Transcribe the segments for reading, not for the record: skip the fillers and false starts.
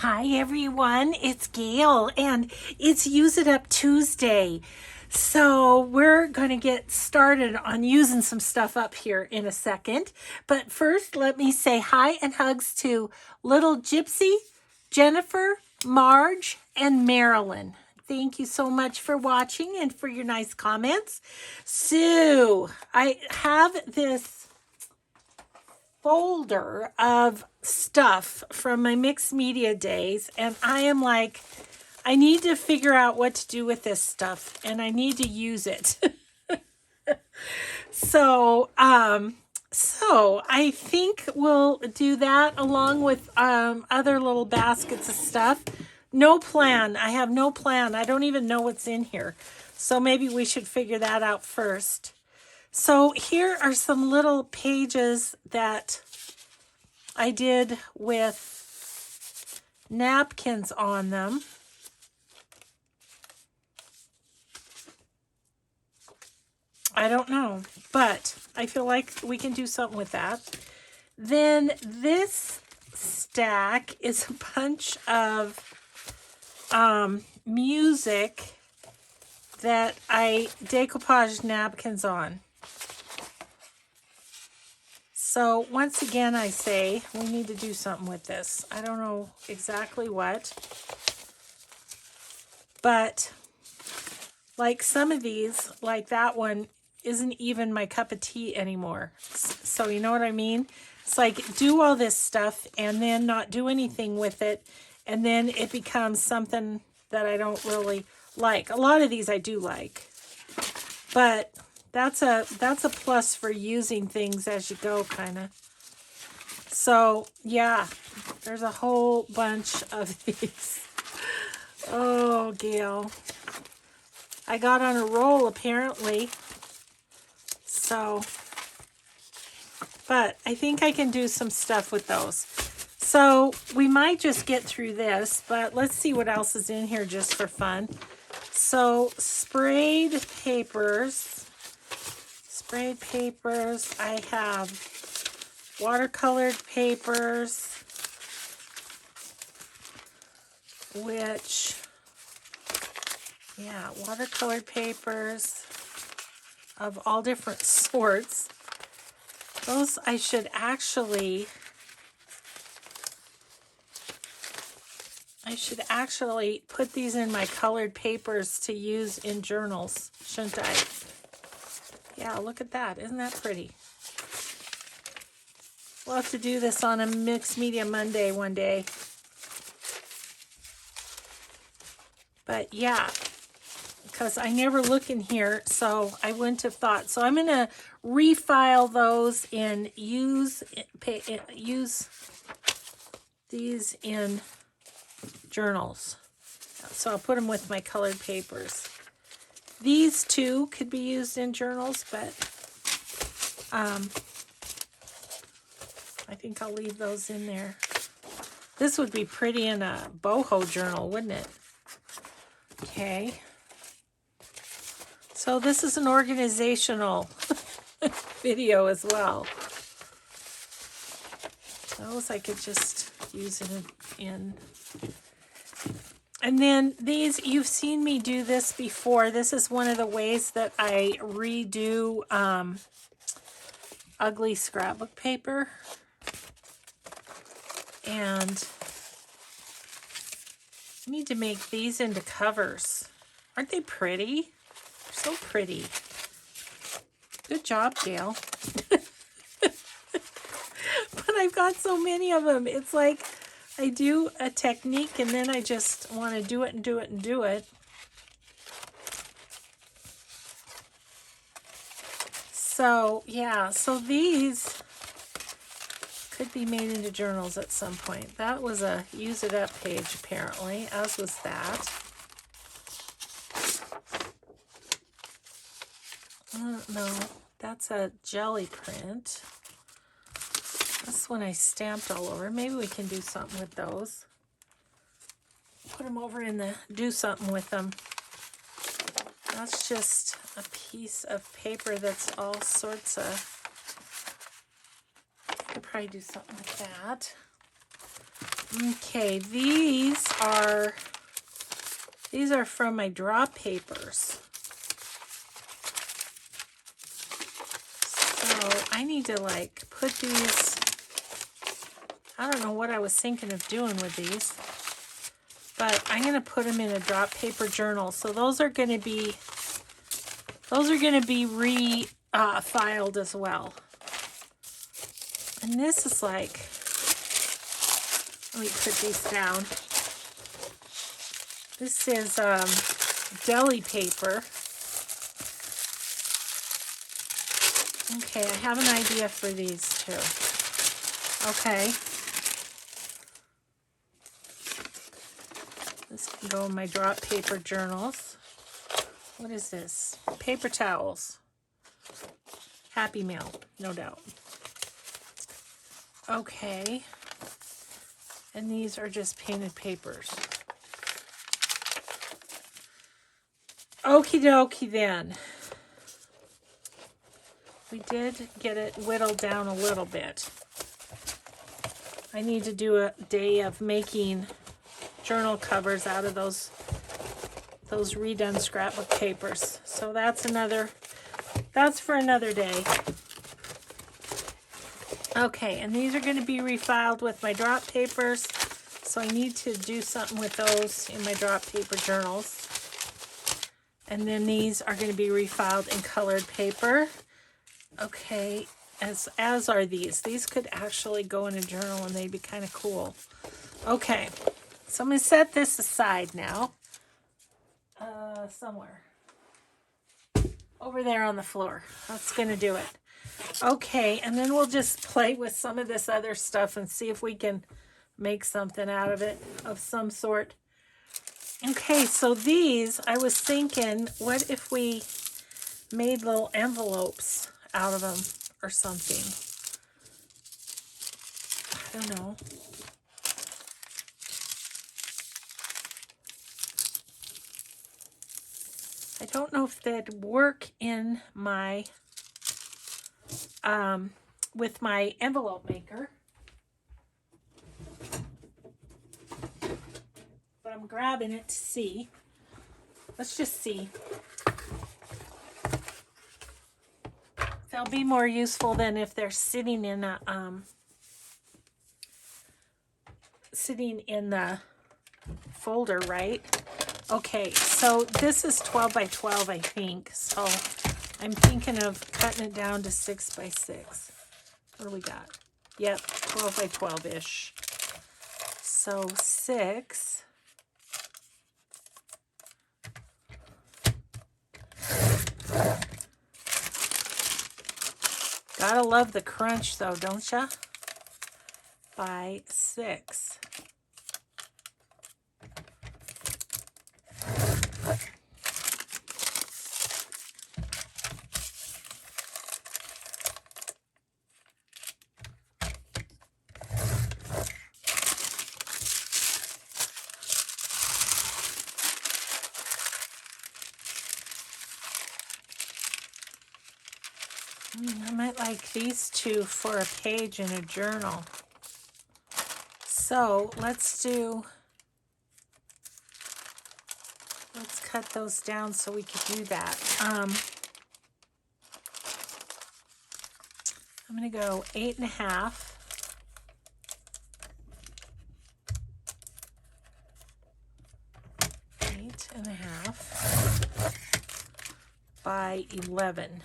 Hi everyone, it's Gail and it's Use It Up Tuesday. So we're going to get started on using some stuff up here in a second. But first, let me say hi and hugs to Little Gypsy, Jennifer, Marge, and Marilyn. Thank you so much for watching and for your nice comments. So I have this folder of stuff from my mixed media days, and I am like, I need to figure out what to do with this stuff and I need to use it. So I think we'll do that along with other little baskets of stuff. No plan. I have no plan. I don't even know what's in here. So maybe we should figure that out first. So here are some little pages that I did with napkins on them. I don't know, but I feel like we can do something with that. Then this stack is a bunch of music that I decoupaged napkins on. So once again, I say we need to do something with this. I don't know exactly what, but like some of these, like that one, isn't even my cup of tea anymore. So you know what I mean? It's like do all this stuff and then not do anything with it, and then it becomes something that I don't really like. A lot of these I do like, but that's a plus for using things as you go, kind of. So yeah, there's a whole bunch of these. Oh, Gail, I got on a roll apparently. So, but I think I can do some stuff with those. So we might just get through this, but let's see what else is in here just for fun. So sprayed papers, I have watercolored papers, which, yeah, watercolored papers of all different sorts. Those I should actually put these in my colored papers to use in journals, shouldn't I? Yeah, look at that. Isn't that pretty? We'll have to do this on a Mixed Media Monday one day. But yeah, because I never look in here, so I wouldn't have thought. So I'm going to refile those and use these in journals. So I'll put them with my colored papers. These two could be used in journals, but I think I'll leave those in there. This would be pretty in a boho journal, wouldn't it? Okay. So this is an organizational video as well. Those I could just use in. And then these, you've seen me do this before. This is one of the ways that I redo ugly scrapbook paper. And I need to make these into covers. Aren't they pretty? They're so pretty. Good job, Gail. But I've got so many of them. It's like I do a technique and then I just want to do it and do it and do it. So yeah, so these could be made into journals at some point. That was a Use It Up page apparently, as was that. No, that's a jelly print. This one I stamped all over. Maybe we can do something with those. Put them over in the, do something with them. That's just a piece of paper that's all sorts of, I could probably do something with that. Okay, these are from my draw papers. So I need to like put these, I don't know what I was thinking of doing with these, but I'm going to put them in a drop paper journal. So those are going to be filed as well. And this is like, let me put these down. This is deli paper. Okay, I have an idea for these too. Okay. This can go in my drop paper journals. What is this? Paper towels. Happy Meal, no doubt. Okay. And these are just painted papers. Okie dokie then. We did get it whittled down a little bit. I need to do a day of making journal covers out of those redone scrapbook papers. So that's for another day. Okay, and these are going to be refiled with my drop papers. So I need to do something with those in my drop paper journals. And then these are going to be refiled in colored paper. Okay, as are these. These could actually go in a journal and they'd be kind of cool. Okay, so I'm going to set this aside now. Somewhere. Over there on the floor. That's going to do it. Okay, and then we'll just play with some of this other stuff and see if we can make something out of it of some sort. Okay, so these, I was thinking, what if we made little envelopes out of them or something? I don't know. I don't know if they'd work in my, with my envelope maker. But I'm grabbing it to see. Let's just see. They'll be more useful than if they're sitting in a, sitting in the folder, right? Okay, so this is 12 by 12, I think. So I'm thinking of cutting it down to 6 by 6. What do we got? Yep, 12 by 12-ish. So 6. Gotta love the crunch though, don't ya? By 6. I might like these two for a page in a journal. So let's cut those down so we could do that. I'm going to go 8.5. By 11.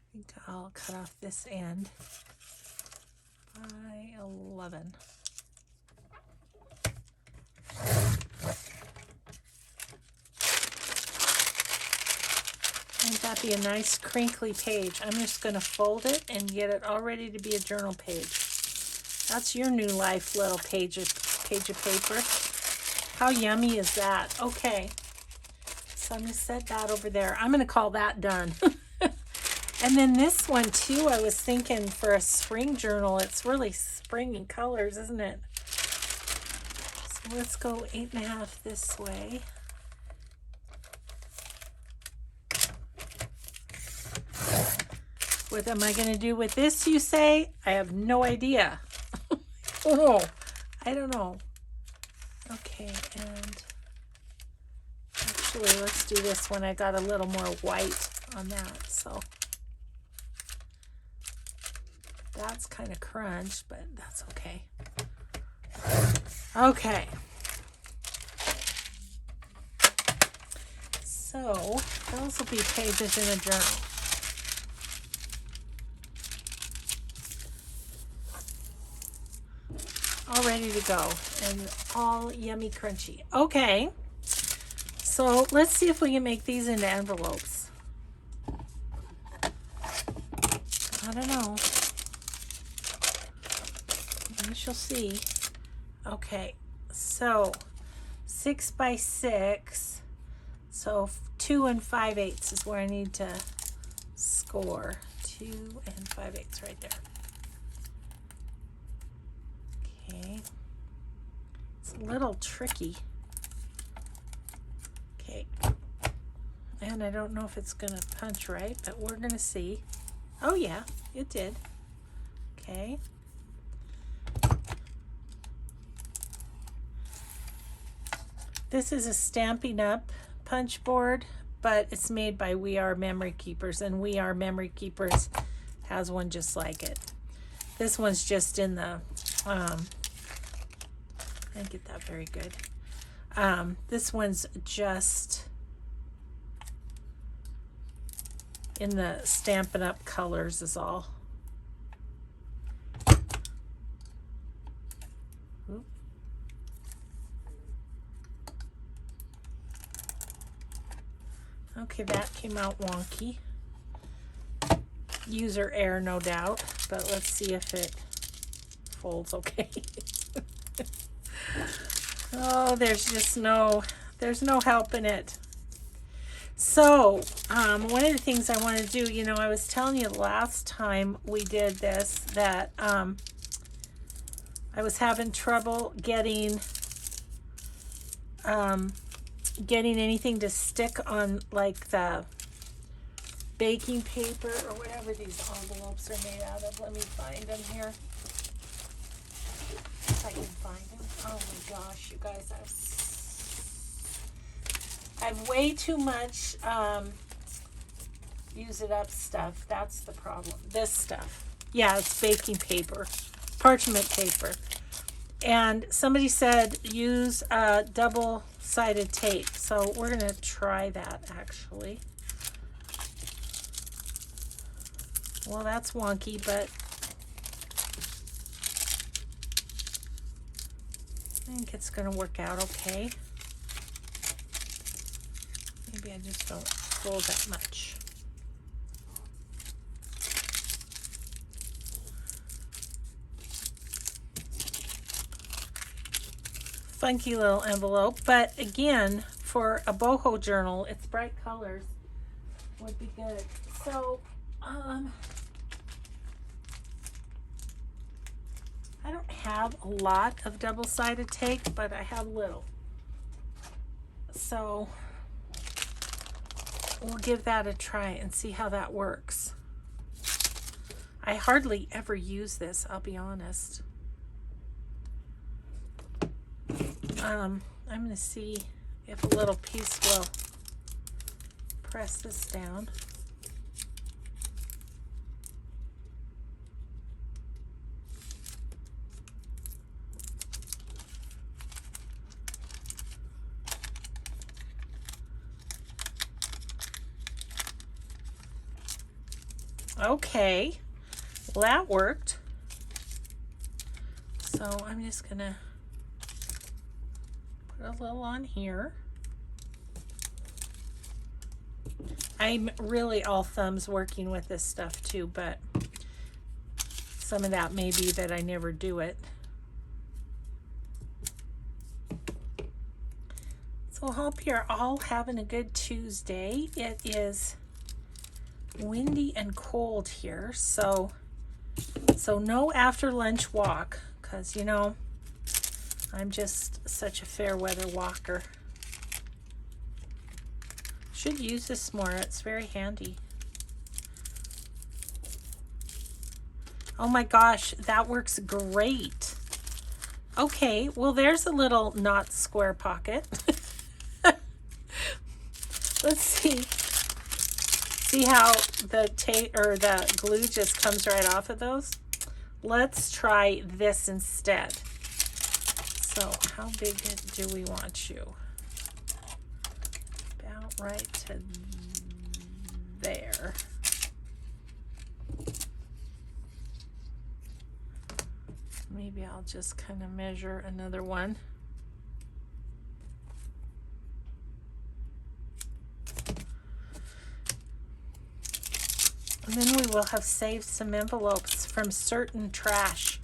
I think I'll cut off this end by 11. Wouldn't that be a nice crinkly page? I'm just going to fold it and get it all ready to be a journal page. That's your new life, little page of paper. How yummy is that? Okay. So I'm going to set that over there. I'm going to call that done. And then this one too, I was thinking for a spring journal, it's really springy colors, isn't it? So let's go 8.5 this way. What am I going to do with this, you say? I have no idea. Oh, I don't know. Okay, and actually, let's do this one. I got a little more white on that, so that's kind of crunched, but that's okay. Okay. So those will be pages in a journal. All ready to go and all yummy crunchy. Okay. So let's see if we can make these into envelopes. I don't know. We shall see. Okay, so 6 by 6. So 2 5/8 is where I need to score. 2 5/8 right there. Okay. It's a little tricky. Okay. And I don't know if it's going to punch right, but we're going to see. Oh yeah, it did. Okay. This is a Stampin' Up! Punch board, but it's made by We Are Memory Keepers, and We Are Memory Keepers has one just like it. This one's just in the, I didn't get that very good. This one's just in the Stampin' Up! Colors is all. Okay, that came out wonky. User error, no doubt, but let's see if it folds okay. Oh, there's no helping it. So, one of the things I want to do, you know, I was telling you last time we did this that I was having trouble getting anything to stick on, like the baking paper or whatever these envelopes are made out of. Let me find them here. If I can find them. Oh my gosh, you guys, I have way too much use it up stuff. That's the problem. This stuff. Yeah, it's baking paper, parchment paper. And somebody said use double-sided tape. So we're going to try that, actually. Well, that's wonky, but I think it's going to work out okay. Maybe I just don't fold that much. Funky little envelope, but again, for a boho journal, its bright colors would be good. So, I don't have a lot of double-sided tape, but I have little. So, we'll give that a try and see how that works. I hardly ever use this, I'll be honest. I'm going to see if a little piece will press this down. Okay, well that worked. So I'm just going to put a little on here. I'm really all thumbs working with this stuff too, but some of that may be that I never do it. So I hope you're all having a good Tuesday. It is windy and cold here, so no after lunch walk, because you know I'm just such a fair weather walker. Should use this more, it's very handy. Oh my gosh, that works great. Okay, well, there's a little not square pocket. Let's see. See how the tape or the glue just comes right off of those? Let's try this instead. So how big do we want you? About right to there. Maybe I'll just kind of measure another one. And then we will have saved some envelopes from certain trash.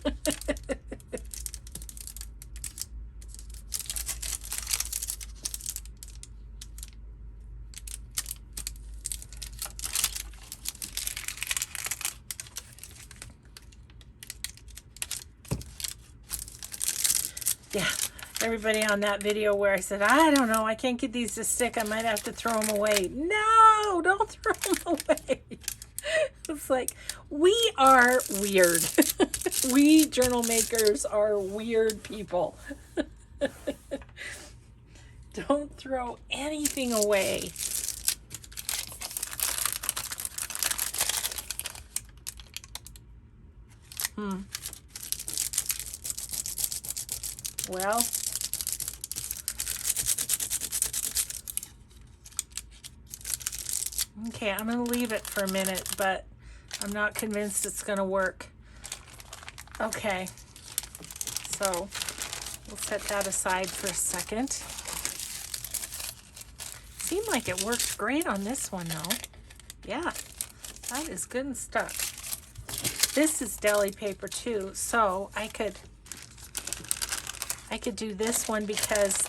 Yeah, everybody on that video where I said, I don't know, I can't get these to stick. I might have to throw them away. No, don't throw them away. It's like, we are weird. We journal makers are weird people. Don't throw anything away. Well, okay, I'm going to leave it for a minute, but I'm not convinced it's going to work. Okay, so we'll set that aside for a second. Seemed like it worked great on this one, though. Yeah, that is good and stuck. This is deli paper, too, so I could do this one because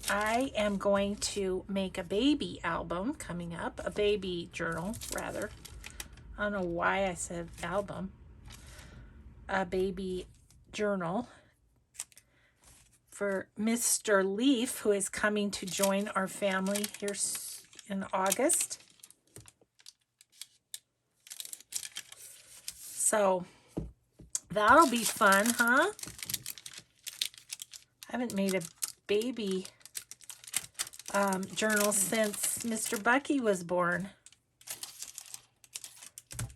I am going to make a baby album coming up, a baby journal, rather. I don't know why I said album. A baby journal for Mr. Leaf, who is coming to join our family here in August. So that'll be fun, huh? I haven't made a baby journal since Mr. Bucky was born.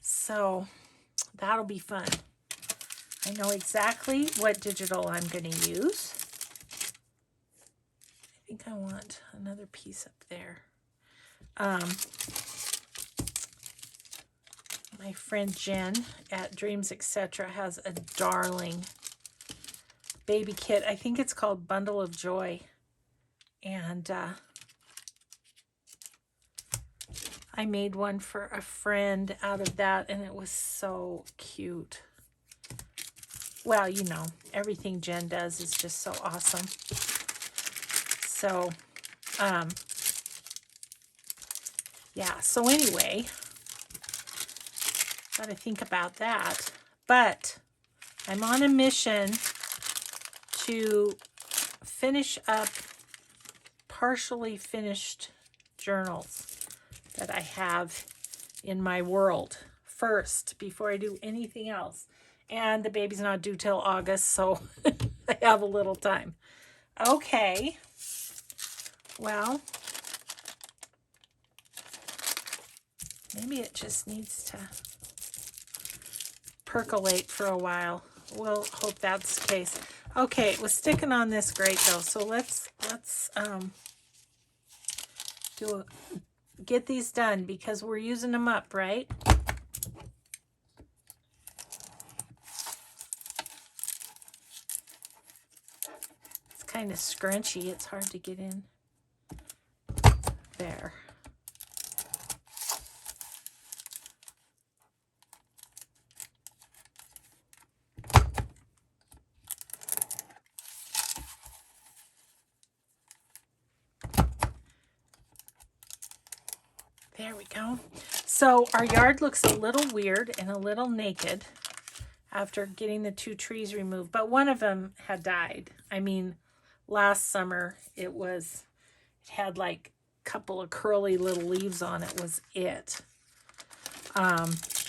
So that'll be fun. I know exactly what digital I'm going to use. I think I want another piece up there. My friend Jen at Dreams Etc. has a darling baby kit. I think it's called Bundle of Joy. And I made one for a friend out of that, and it was so cute. Well, you know, everything Jen does is just so awesome. So, yeah, so anyway, got to think about that. But I'm on a mission to finish up partially finished journals that I have in my world first before I do anything else. And the baby's not due till August, so I have a little time. Okay. Well, maybe it just needs to percolate for a while. We'll hope that's the case. Okay, it was sticking on this grate though, so let's get these done because we're using them up, right? It's kind of scrunchy. It's hard to get in there. There we go. So our yard looks a little weird and a little naked after getting the 2 trees removed, but one of them had died. I mean, last summer it had like a couple of curly little leaves on it was it.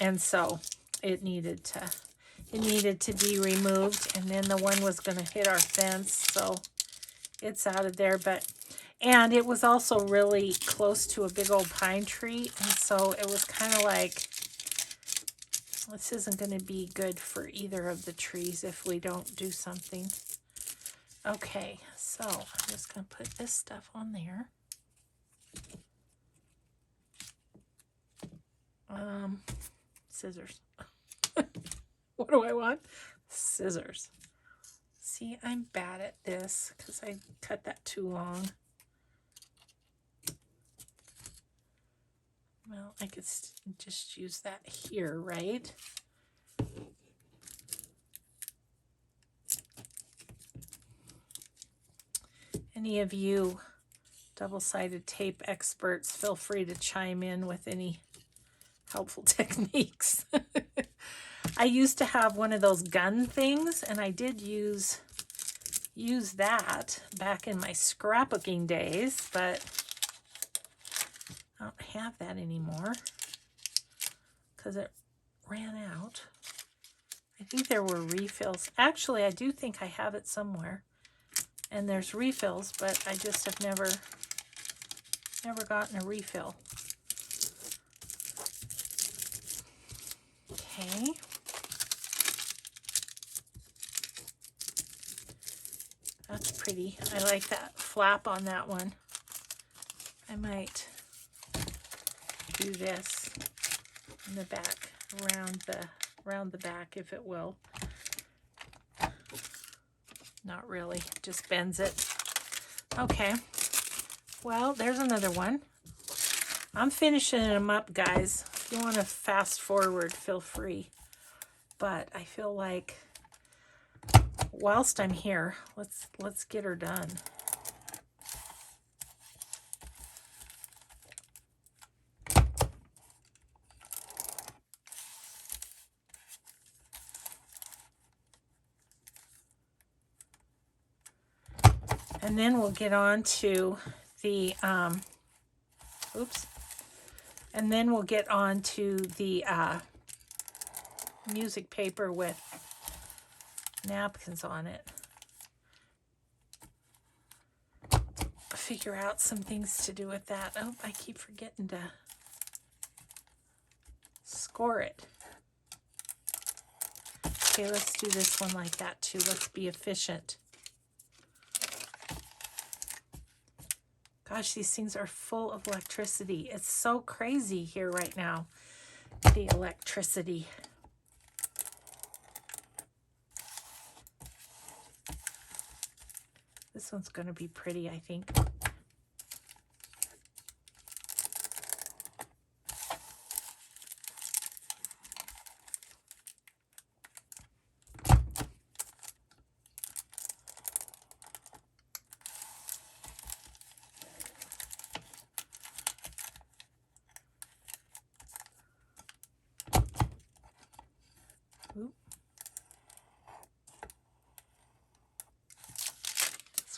And so it needed to be removed, and then the one was going to hit our fence, so it's out of there. And it was also really close to a big old pine tree, and so it was kind of like, this isn't going to be good for either of the trees if we don't do something. Okay, so I'm just going to put this stuff on there. Scissors. What do I want? Scissors. See, I'm bad at this because I cut that too long. Well, I could just use that here, right? Any of you double-sided tape experts, feel free to chime in with any helpful techniques. I used to have one of those gun things, and I did use that back in my scrapbooking days, but I don't have that anymore because it ran out. I think there were refills. Actually, I do think I have it somewhere, and there's refills, but I just have never gotten a refill. Okay. That's pretty. I like that flap on that one. I might do this in the back, around the back, if it will. Not really, just bends it. Okay. Well, there's another one. I'm finishing them up, guys. If you want to fast forward, feel free. But I feel like whilst I'm here, let's get her done. And then we'll get on to the and then we'll get on to the music paper with napkins on it. Figure out some things to do with that. Oh, I keep forgetting to score it. Okay, let's do this one like that too. Let's be efficient. Gosh, these things are full of electricity. It's so crazy here right now, the electricity. This one's going to be pretty, I think.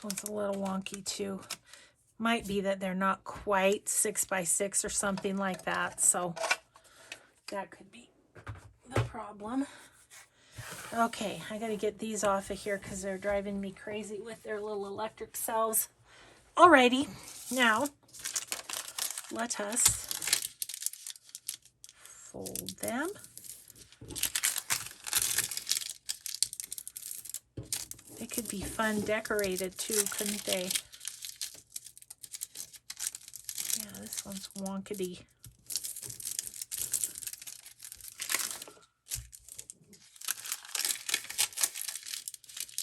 One's a little wonky too. Might be that they're not quite 6 by 6 or something like that, so that could be the problem. Okay, I gotta get these off of here because they're driving me crazy with their little electric cells. Alrighty, now let us fold them. They could be fun decorated too, couldn't they? Yeah, this one's wonkety.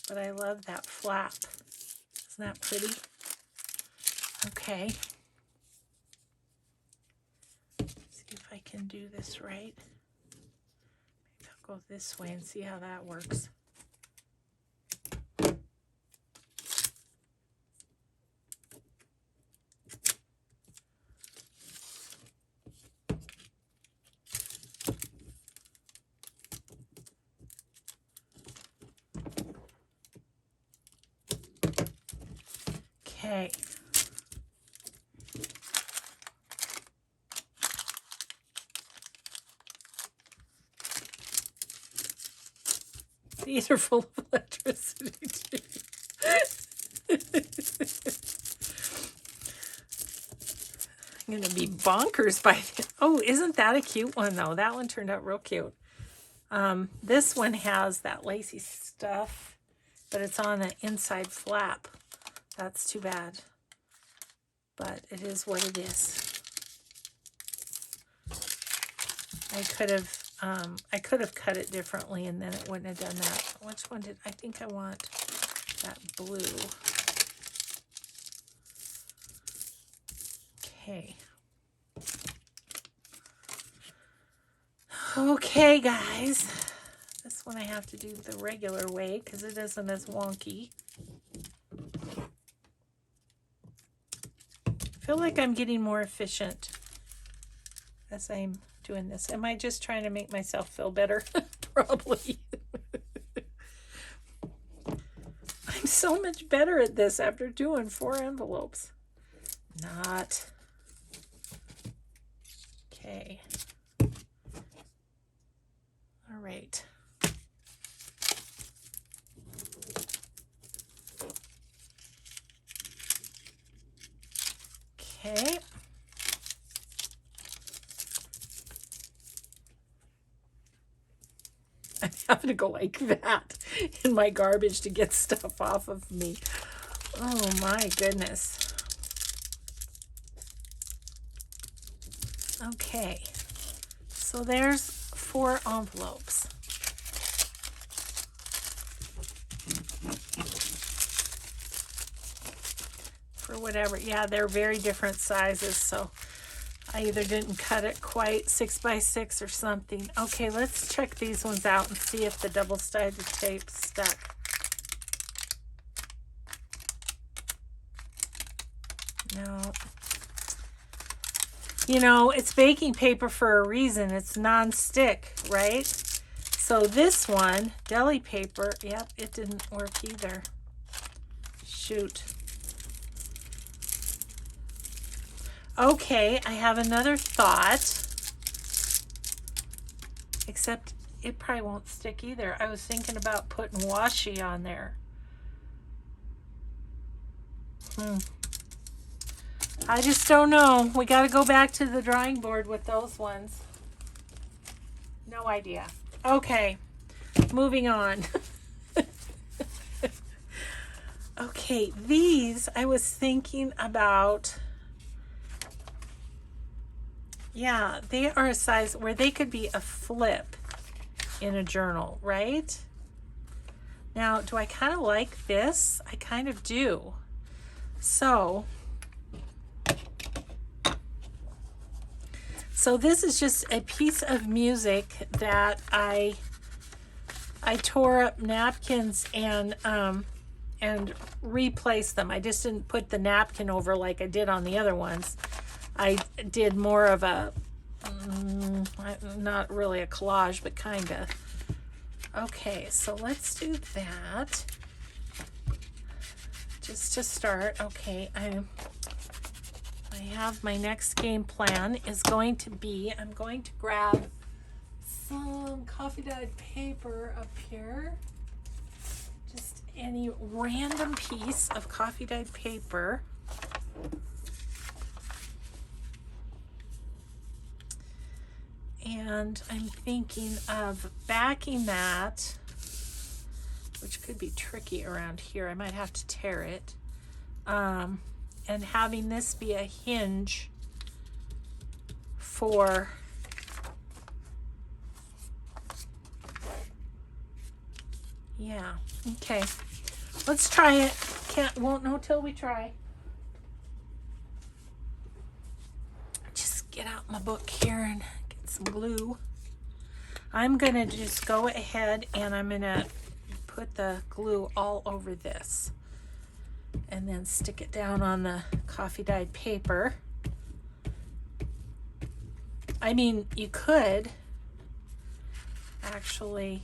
But I love that flap. Isn't that pretty? Okay. Let's see if I can do this right. Maybe I'll go this way and see how that works. Okay. These are full of electricity too. I'm going to be bonkers by the... Oh, isn't that a cute one though? That one turned out real cute. This one has that lacy stuff, but it's on the inside flap. That's too bad. But it is what it is. I could have cut it differently and then it wouldn't have done that. Which one did I think I want? That blue. Okay. Okay, guys. This one I have to do the regular way because it isn't as wonky. I feel like I'm getting more efficient as I'm doing this. Am I just trying to make myself feel better? Probably. I'm so much better at this after doing 4 envelopes. Not. Okay. All right. Okay. I'm having to go like that in my garbage to get stuff off of me. Oh my goodness. Okay. So there's 4 envelopes. For whatever. Yeah, they're very different sizes, so I either didn't cut it quite 6 by 6 or something. Okay, let's check these ones out and see if the double-sided tape stuck. No. You know, it's baking paper for a reason. It's non-stick, right? So this one, deli paper, yep, it didn't work either. Shoot. Okay, I have another thought. Except it probably won't stick either. I was thinking about putting washi on there. I just don't know. We got to go back to the drawing board with those ones. No idea. Okay, moving on. Okay, these I was thinking about. Yeah, they are a size where they could be a flip in a journal, right? Now, do I kind of like this? I kind of do. So this is just a piece of music that I tore up napkins and replaced them. I just didn't put the napkin over like I did on the other ones. I did more of a, not really a collage, but kind of. Okay, so let's do that. Just to start, okay, I have my next game plan is going to be, I'm going to grab some coffee dyed paper up here. Just any random piece of coffee dyed paper. And I'm thinking of backing that, which could be tricky around here. I might have to tear it. And having this be a hinge for yeah, okay. Let's try it. Won't know till we try. Just get out my book here and some glue. I'm gonna just go ahead and I'm gonna put the glue all over this and then stick it down on the coffee dyed paper. I mean, you could actually,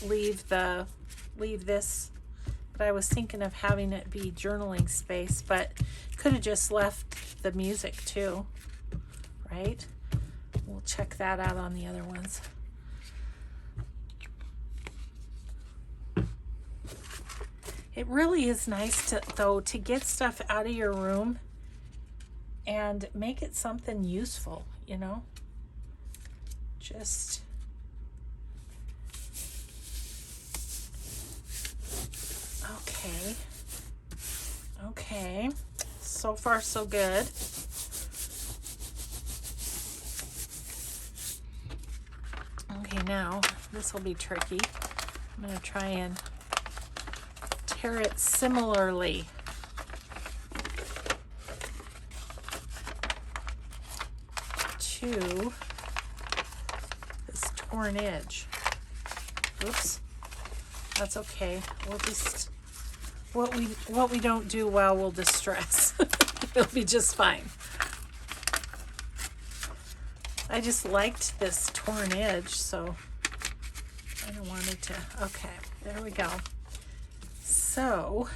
leave this, but I was thinking of having it be journaling space, but could have just left the music too, right? We'll check that out on the other ones. It really is nice though to get stuff out of your room and make it something useful, you know? Just okay. So far so good. Okay, now this will be tricky. I'm going to try and tear it similarly. To this torn edge. Oops. That's okay. We'll just what we don't do well will distress. It'll be just fine. I just liked this torn edge, so I don't want it to. Okay, there we go. So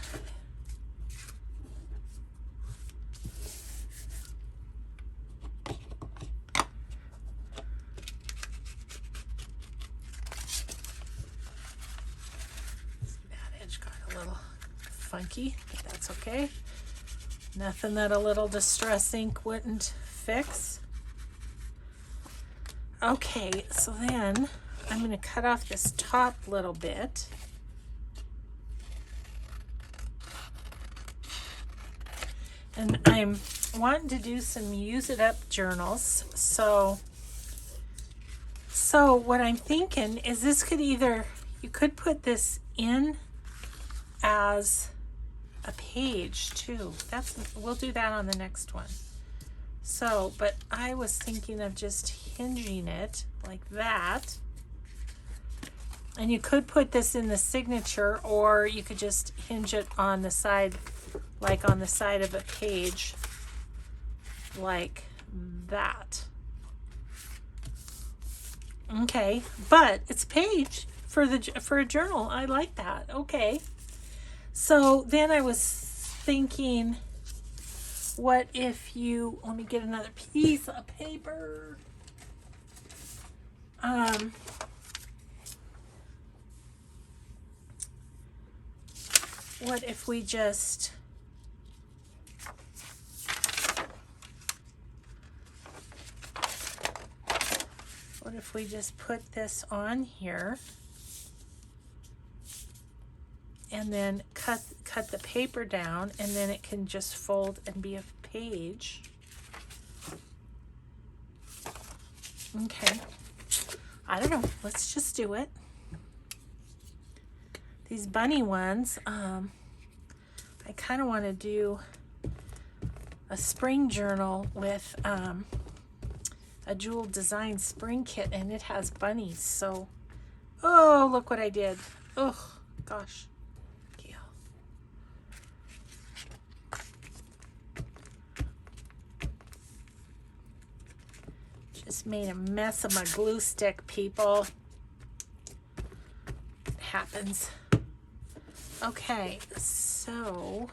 that edge got a little funky, but that's okay. Nothing that a little distress ink wouldn't fix. Okay, so then I'm going to cut off this top little bit. And I'm wanting to do some use it up journals. So what I'm thinking is this could either, you could put this in as a page too. We'll do that on the next one. So, but I was thinking of just hinging it like that. And you could put this in the signature, or you could just hinge it on the side, like on the side of a page, like that. Okay, but it's a page for a journal. I like that. Okay. So then I was thinking, what if you, let me get another piece of paper. What if we just put this on here and then cut the paper down, and then it can just fold and be a page. Okay. I don't know. Let's just do it. These bunny ones, I kind of want to do a spring journal with a jewel design spring kit, and it has bunnies. So, oh, look what I did. Oh, gosh. Just made a mess of my glue stick, people. It happens. Okay, so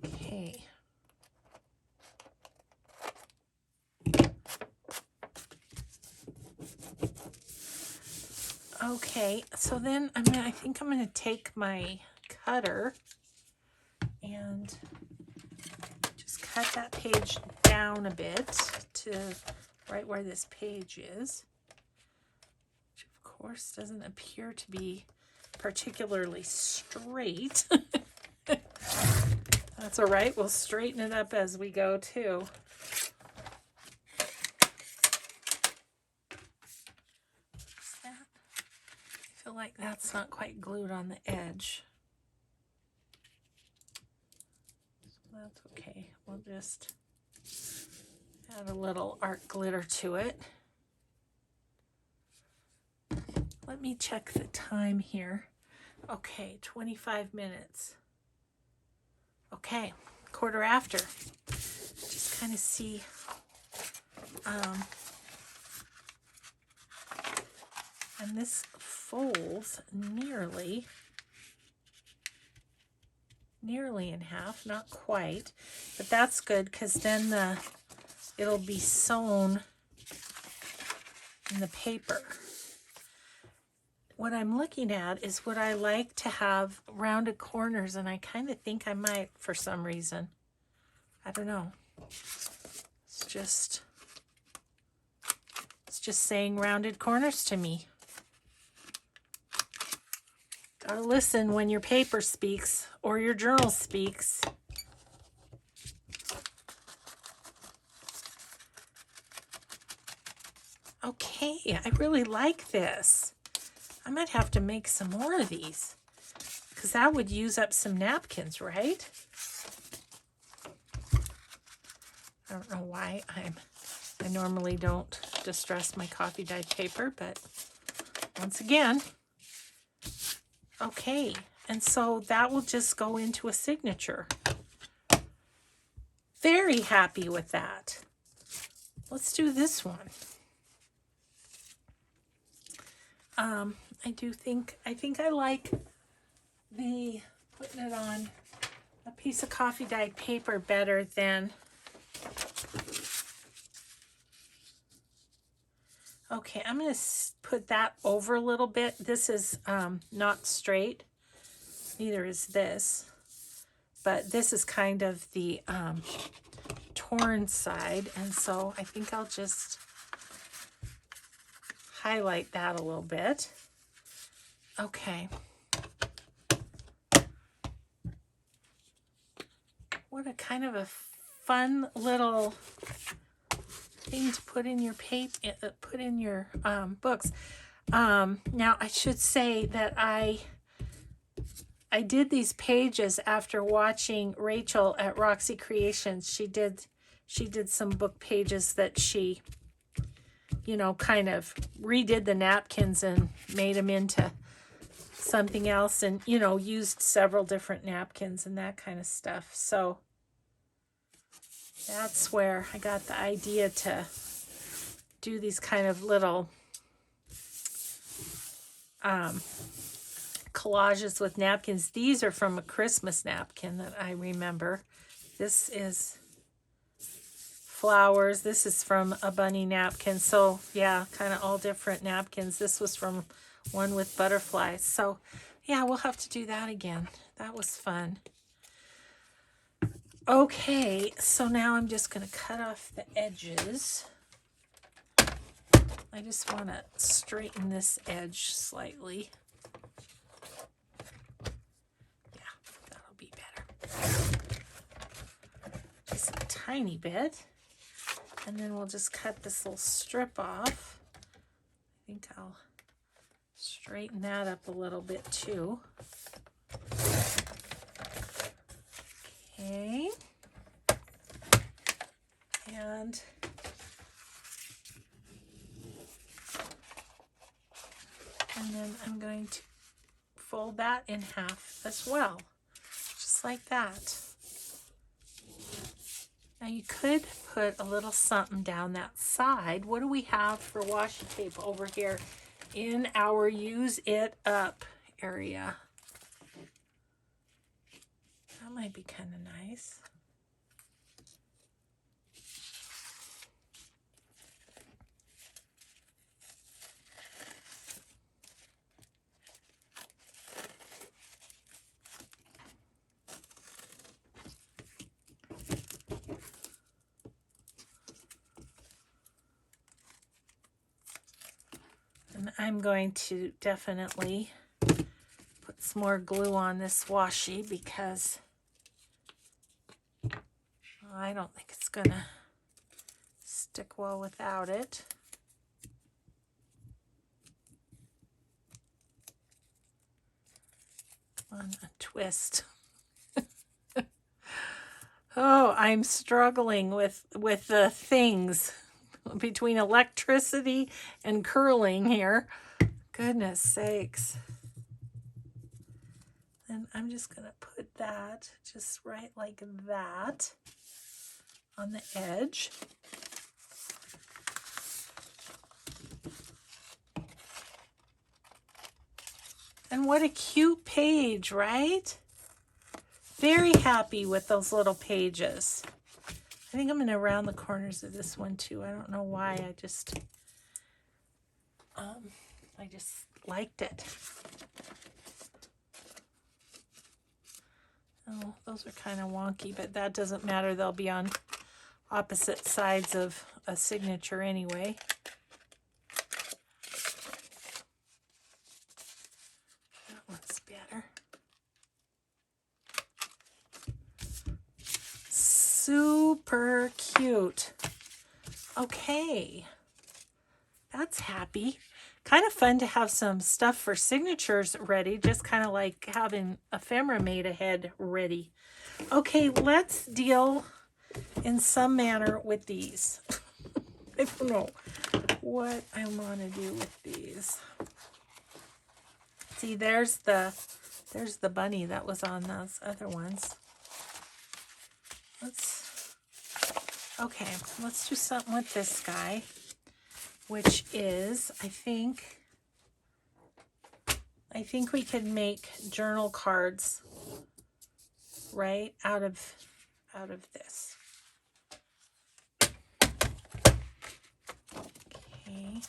okay. Okay, so then I think I'm gonna take my cutter and just cut that page down a bit to right where this page is, which of course doesn't appear to be particularly straight. That's all right, we'll straighten it up as we go too. I feel like that's not quite glued on the edge. So that's okay. We'll just add a little art glitter to it. Let me check the time here. Okay, 25 minutes. Okay, quarter after. Just kind of see and this folds nearly in half, not quite, but that's good because then it'll be sewn in the paper. What I'm looking at is would I like to have rounded corners, and I kind of think I might for some reason. I don't know. It's just saying rounded corners to me. Gotta listen when your paper speaks or your journal speaks. Okay, I really like this. I might have to make some more of these because that would use up some napkins, right? I don't know why I normally don't distress my coffee dyed paper, but once again, okay. And so that will just go into a signature. Very happy with that. Let's do this one. I think I like the putting it on a piece of coffee dyed paper better than. Okay, I'm going to put that over a little bit. This is not straight. Neither is this. But this is kind of the torn side. And so I think I'll just highlight that a little bit. Okay. What a kind of a fun little thing to put in your paper, put in your books. Now I should say that I did these pages after watching Rachel at Roxy Creations. She did some book pages that she, you know, kind of redid the napkins and made them into something else, and, you know, used several different napkins and that kind of stuff. So that's where I got the idea to do these kind of little collages with napkins. These are from a Christmas napkin that I remember. This is flowers. This is from a bunny napkin. So yeah, kind of all different napkins. This was from one with butterflies. So yeah, we'll have to do that again. That was fun. Okay, so now I'm just going to cut off the edges. I just want to straighten this edge slightly. Yeah, that'll be better. Just a tiny bit. And then we'll just cut this little strip off. I think I'll straighten that up a little bit too. Okay. And then I'm going to fold that in half as well, just like that. Now you could put a little something down that side. What do we have for washi tape over here in our use it up area? That might be kind of nice. And I'm going to definitely put some more glue on this washi because I don't think it's gonna stick well without it. Come on, a twist. Oh, I'm struggling with the things between electricity and curling here. Goodness sakes. And I'm just going to put that just right like that on the edge. And what a cute page, right? Very happy with those little pages. I think I'm going to round the corners of this one too. I don't know why. I just liked it. Oh, those are kind of wonky, but that doesn't matter. They'll be on opposite sides of a signature anyway. That one's better. Super cute. Okay. That's happy. Kind of fun to have some stuff for signatures ready, just kind of like having ephemera made ahead ready. Okay, let's deal in some manner with these. I don't know what I want to do with these. See, there's the bunny that was on those other ones. Okay, let's do something with this guy, which is, I think we could make journal cards right out of this. Okay,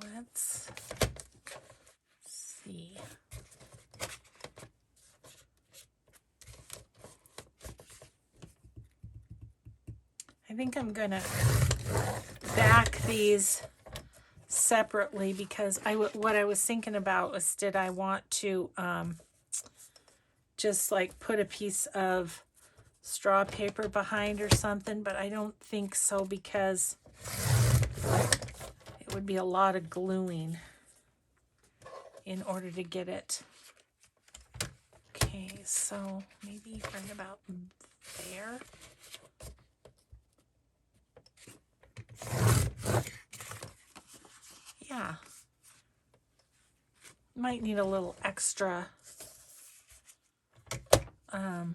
let's see. I think I'm gonna back these separately because what I was thinking about was, did I want to just like put a piece of straw paper behind or something, but I don't think so because it would be a lot of gluing in order to get it. Okay, so maybe right about there. Yeah. Might need a little extra, a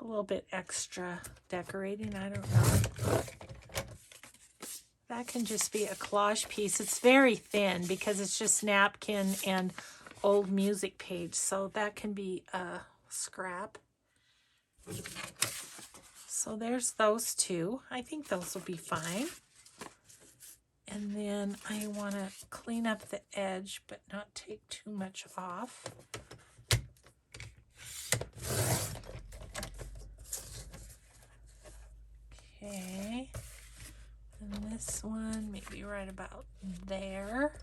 little bit extra decorating. I don't know. That can just be a collage piece. It's very thin because it's just napkin and old music page. So that can be a scrap. So there's those two. I think those will be fine. And then I want to clean up the edge, but not take too much off. Okay. And this one, maybe right about there.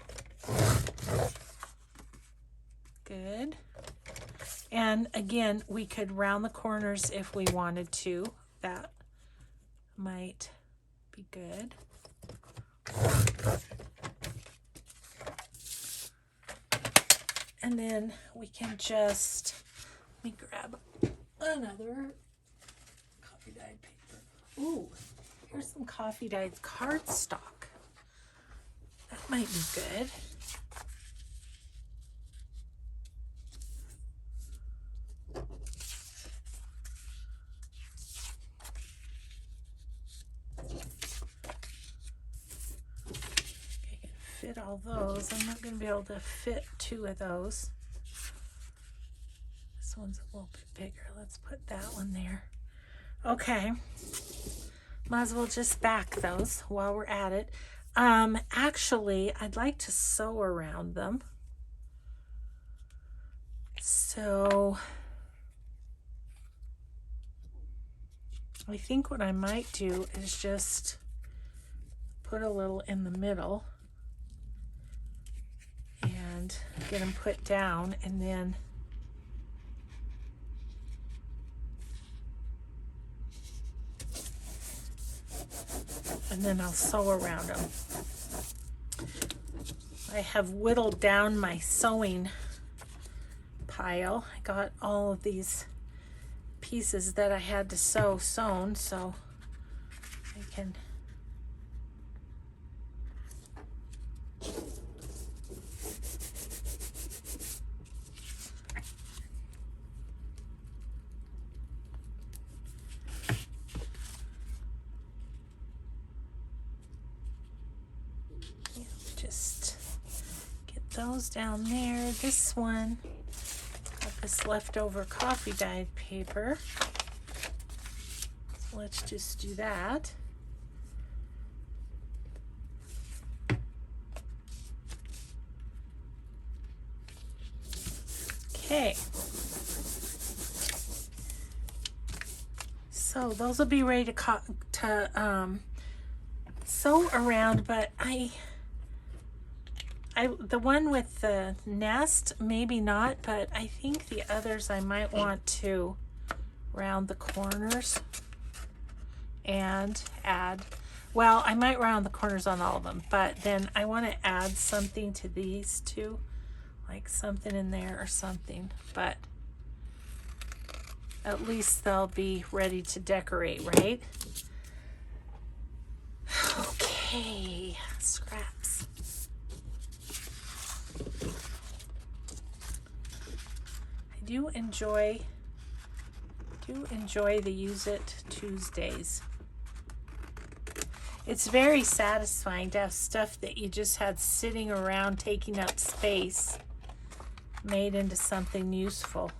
Good. And again, we could round the corners if we wanted to. That might be good. And then we can just, let me grab another coffee dyed paper. Ooh, here's some coffee dyed cardstock. That might be good. Fit all those. I'm not going to be able to fit two of those. This one's a little bit bigger. Let's put that one there. Okay. Might as well just back those while we're at it. Actually, I'd like to sew around them. So I think what I might do is just put a little in the middle and get them put down, and then I'll sew around them. I have whittled down my sewing pile. I got all of these pieces that I had to sew sewn, so I can just get those down there. This one, got this leftover coffee dyed paper. So let's just do that. Okay. So those will be ready to sew around, but the one with the nest, maybe not, but I think the others I might want to round the corners and add, well, I might round the corners on all of them, but then I want to add something to these two, like something in there or something, but at least they'll be ready to decorate, right? Okay, scraps. I do enjoy the Use It Tuesdays. It's very satisfying to have stuff that you just had sitting around taking up space made into something useful.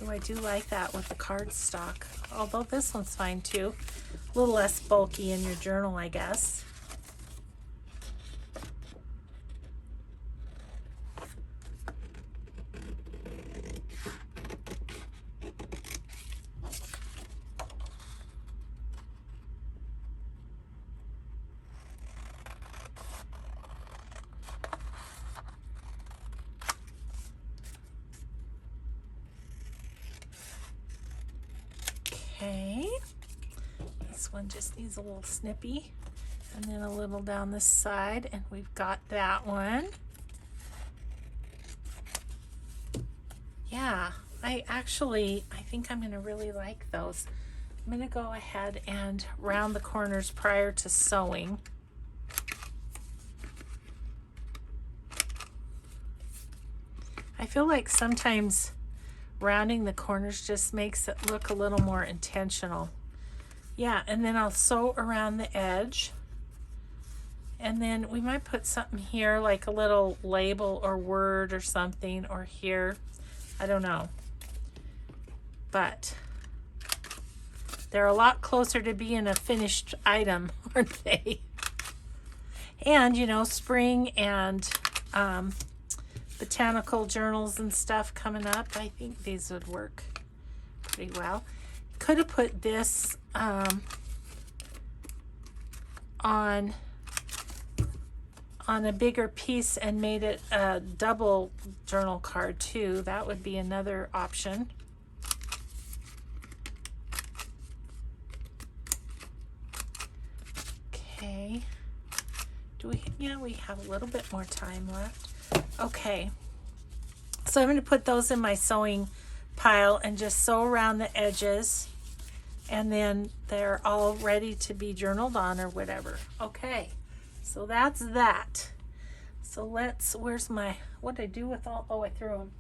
Oh, I do like that with the cardstock. Although this one's fine too. A little less bulky in your journal, I guess. Okay, this one just needs a little snippy, and then a little down this side, and we've got that one. Yeah, I think I'm gonna really like those. I'm gonna go ahead and round the corners prior to sewing. I feel like sometimes rounding the corners just makes it look a little more intentional. Yeah, and then I'll sew around the edge. And then we might put something here, like a little label or word or something, or here. I don't know. But they're a lot closer to being a finished item, aren't they? And, you know, spring and botanical journals and stuff coming up. I think these would work pretty well. Could have put this on a bigger piece and made it a double journal card too. That would be another option. Okay. Yeah, we have a little bit more time left. Okay, so I'm going to put those in my sewing pile and just sew around the edges, and then they're all ready to be journaled on or whatever. Okay, so that's that. So where's my, what did I do with all, oh, I threw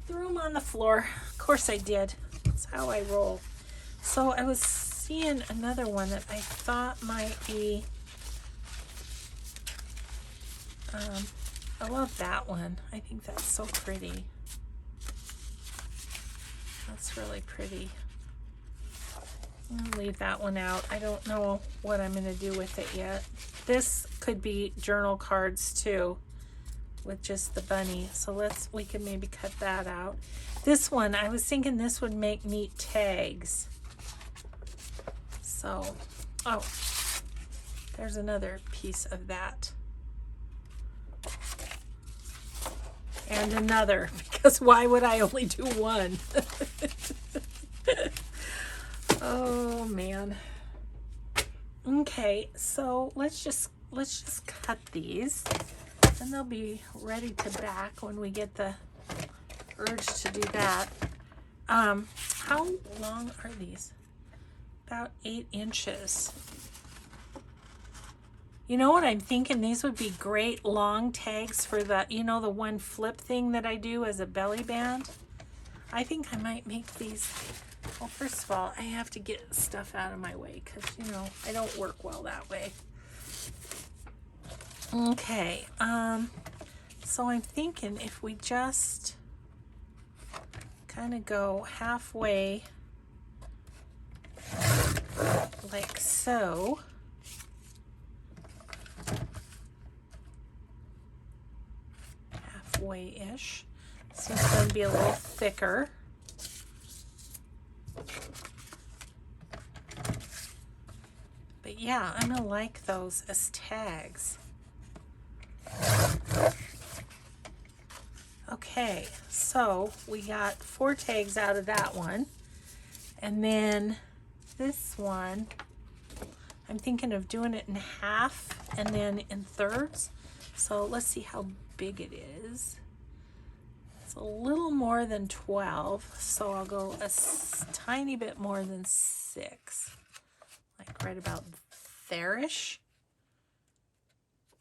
them on the floor. Of course I did. That's how I roll. So I was seeing another one that I thought might be, I love that one. I think that's so pretty. That's really pretty. I'll leave that one out. I don't know what I'm going to do with it yet. This could be journal cards too, with just the bunny. So we can maybe cut that out. This one, I was thinking this would make neat tags. So, oh, there's another piece of that. And another, because why would I only do one? Oh man. Okay, so let's just cut these, and they'll be ready to back when we get the urge to do that. How long are these? About 8 inches. You know what I'm thinking? These would be great long tags for the, you know, the one flip thing that I do as a belly band. I think I might make these. Well, first of all, I have to get stuff out of my way because, you know, I don't work well that way. Okay, so I'm thinking if we just kind of go halfway, like so. Halfway-ish. This is going to be a little thicker. But yeah, I'm going to like those as tags. Okay, so we got 4 tags out of that one. And then this one, I'm thinking of doing it in half and then in thirds. So let's see how big it is. It's a little more than 12, so I'll go a tiny bit more than 6. Like right about there-ish.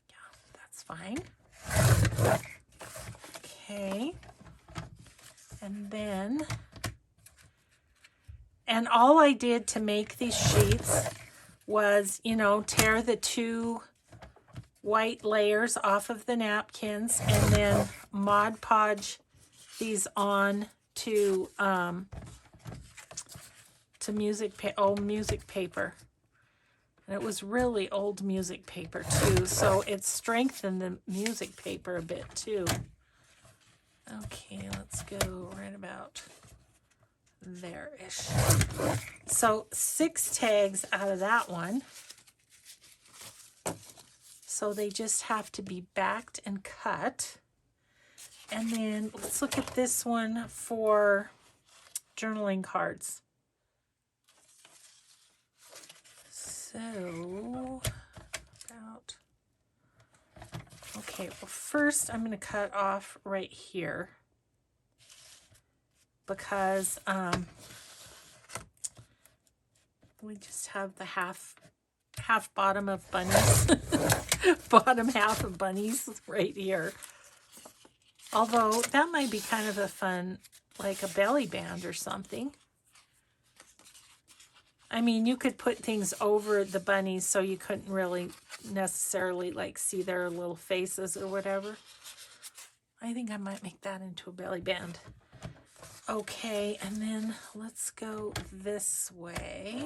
Yeah, that's fine. Okay. And then, and all I did to make these sheets was, you know, tear the 2 white layers off of the napkins and then Mod Podge these on to music paper. And it was really old music paper too, so it strengthened the music paper a bit too. Okay, let's go right about there-ish. So 6 tags out of that one. So they just have to be backed and cut. And then let's look at this one for journaling cards. So, about, okay, well first I'm going to cut off right here because we just have the half bottom of bunnies, bottom half of bunnies right here. Although that might be kind of a fun, like a belly band or something. I mean, you could put things over the bunnies so you couldn't really necessarily like see their little faces or whatever. I think I might make that into a belly band. Okay, and then let's go this way.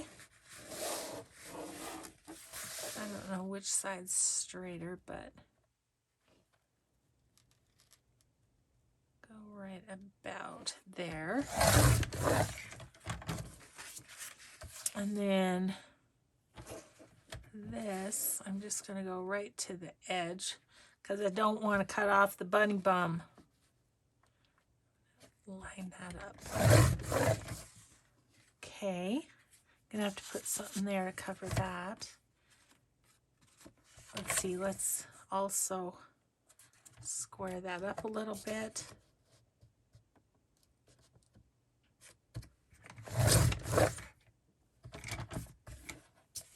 I don't know which side's straighter, but go right about there. And then this, I'm just going to go right to the edge because I don't want to cut off the bunny bum. Line that up. Okay, I'm going to have to put something there to cover that. Let's see, let's also square that up a little bit.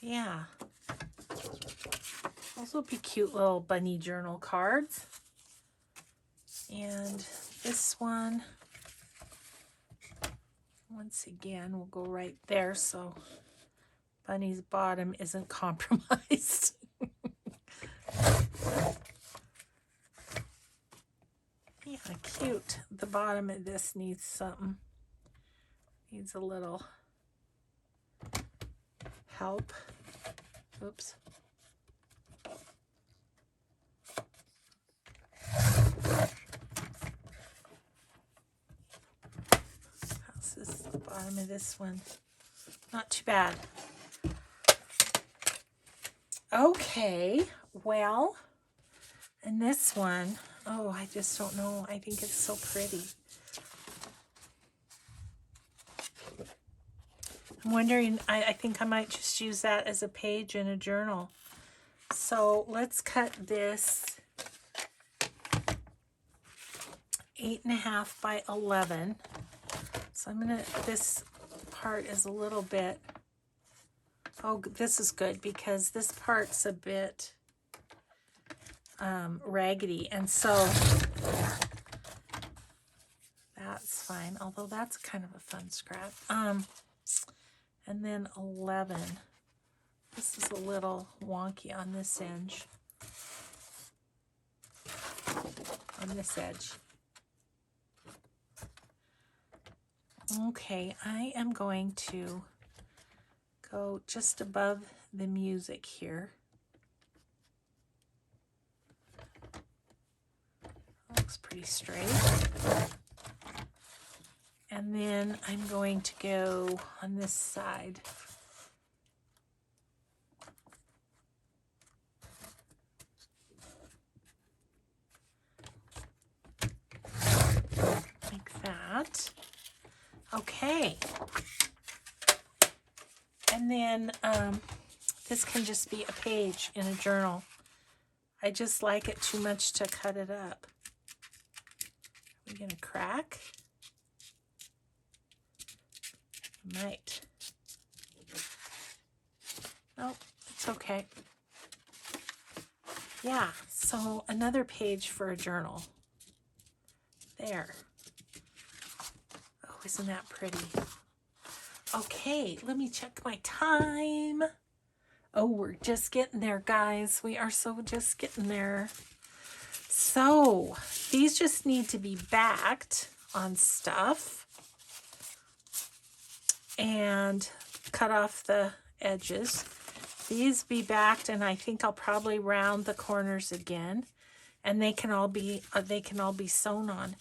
Yeah. Those will be cute little bunny journal cards. And this one, once again, we'll go right there so Bunny's bottom isn't compromised. Yeah, cute. The bottom of this needs something. Needs a little help. Oops. How's this, the bottom of this one? Not too bad. Okay, well, and this one, oh, I just don't know. I think it's so pretty. I'm wondering, I think I might just use that as a page in a journal. So let's cut this 8.5 by 11. So I'm gonna, this part is a little bit, oh, this is good because this part's a bit raggedy, and so that's fine, although that's kind of a fun scrap. And then 11, This is a little wonky on this edge. On this edge. Okay, I am going to go just above the music here. Looks pretty straight. And then I'm going to go on this side. Like that. Okay. And then this can just be a page in a journal. I just like it too much to cut it up. We're going to crack. Might. Nope, it's okay. Yeah, so another page for a journal. There. Oh, isn't that pretty? Okay, let me check my time. Oh, we're just getting there, guys. We are so just getting there. So, these just need to be backed on stuff and cut off the edges. These be backed, and I think I'll probably round the corners again, and they can all be sewn on.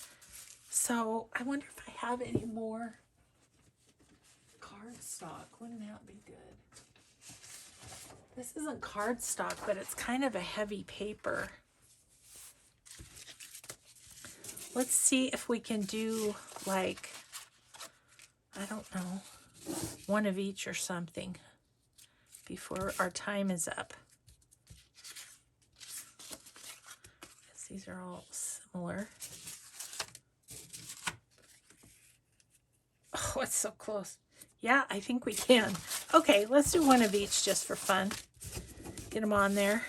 So, I wonder if I have any more cardstock. Wouldn't that be good? This isn't cardstock, but it's kind of a heavy paper. Let's see if we can do, like, I don't know, one of each or something before our time is up. These are all similar. Oh, it's so close. Yeah, I think we can. Okay, let's do one of each just for fun. Get them on there.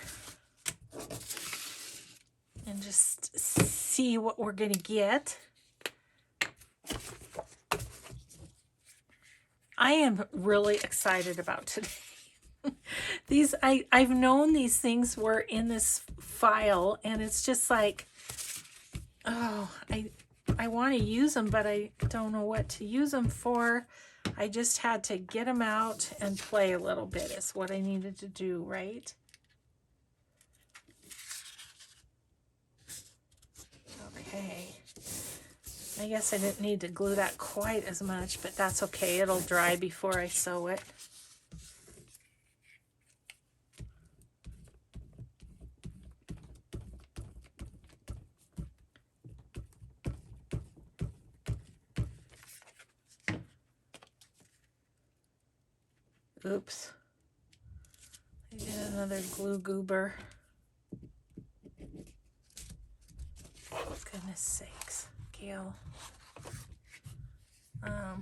And just see what we're going to get. I am really excited about today. These, I've known these things were in this file, and it's just like, oh, I want to use them, but I don't know what to use them for. I just had to get them out and play a little bit is what I needed to do, right? Okay. I guess I didn't need to glue that quite as much, but that's okay. It'll dry before I sew it. Oops. I did another glue goober. Goodness sakes, Gail. I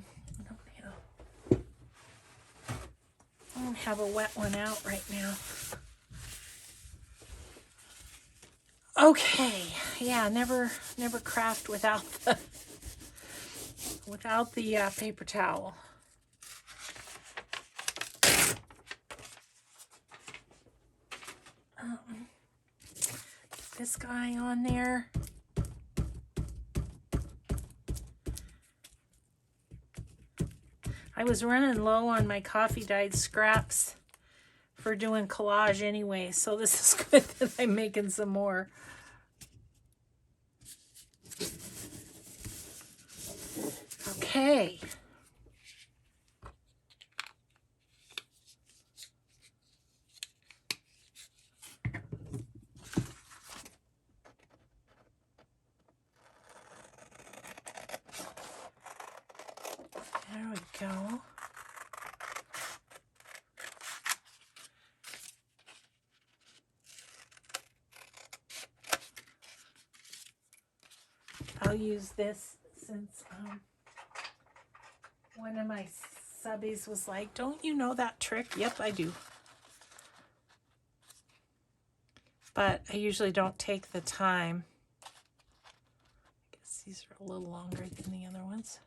don't have a wet one out right now. Okay, yeah, never craft without the paper towel. This guy on there. I was running low on my coffee dyed scraps for doing collage anyway, so this is good that I'm making some more. Okay. There we go. I'll use this since one of my subbies was like, don't you know that trick? Yep, I do. But I usually don't take the time. I guess these are a little longer than the other ones.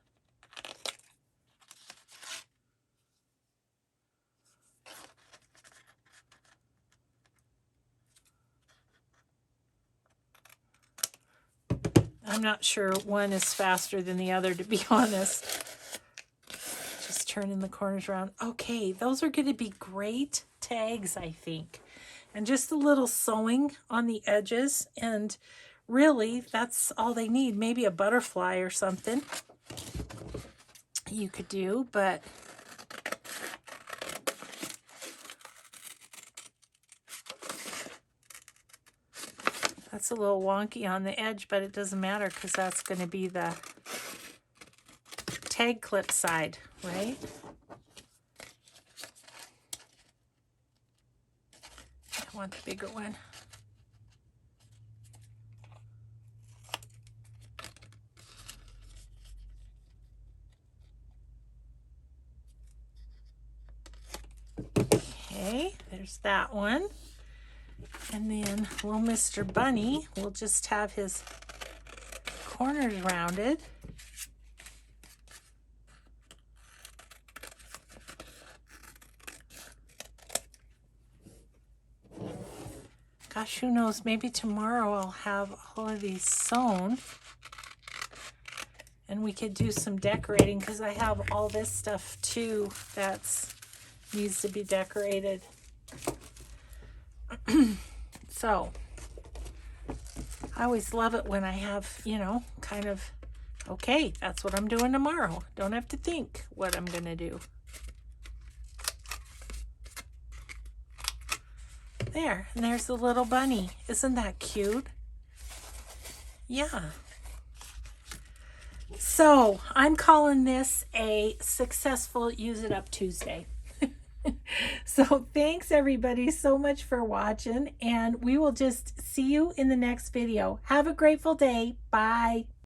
I'm not sure one is faster than the other, to be honest. Just turning the corners around. Okay, those are going to be great tags, I think. And just a little sewing on the edges, and really, that's all they need. Maybe a butterfly or something you could do, but that's a little wonky on the edge, but it doesn't matter because that's going to be the tag clip side, right? I want the bigger one. Okay, there's that one. And then little Mr. Bunny will just have his corners rounded. Gosh, who knows, maybe tomorrow I'll have all of these sewn and we could do some decorating, because I have all this stuff too that's needs to be decorated. So I always love it when I have, you know, kind of, okay, that's what I'm doing tomorrow. Don't have to think what I'm gonna do. There, and there's the little bunny. Isn't that cute? Yeah. So I'm calling this a successful Use It Up Tuesday. So thanks everybody so much for watching, and we will just see you in the next video. Have a grateful day. Bye.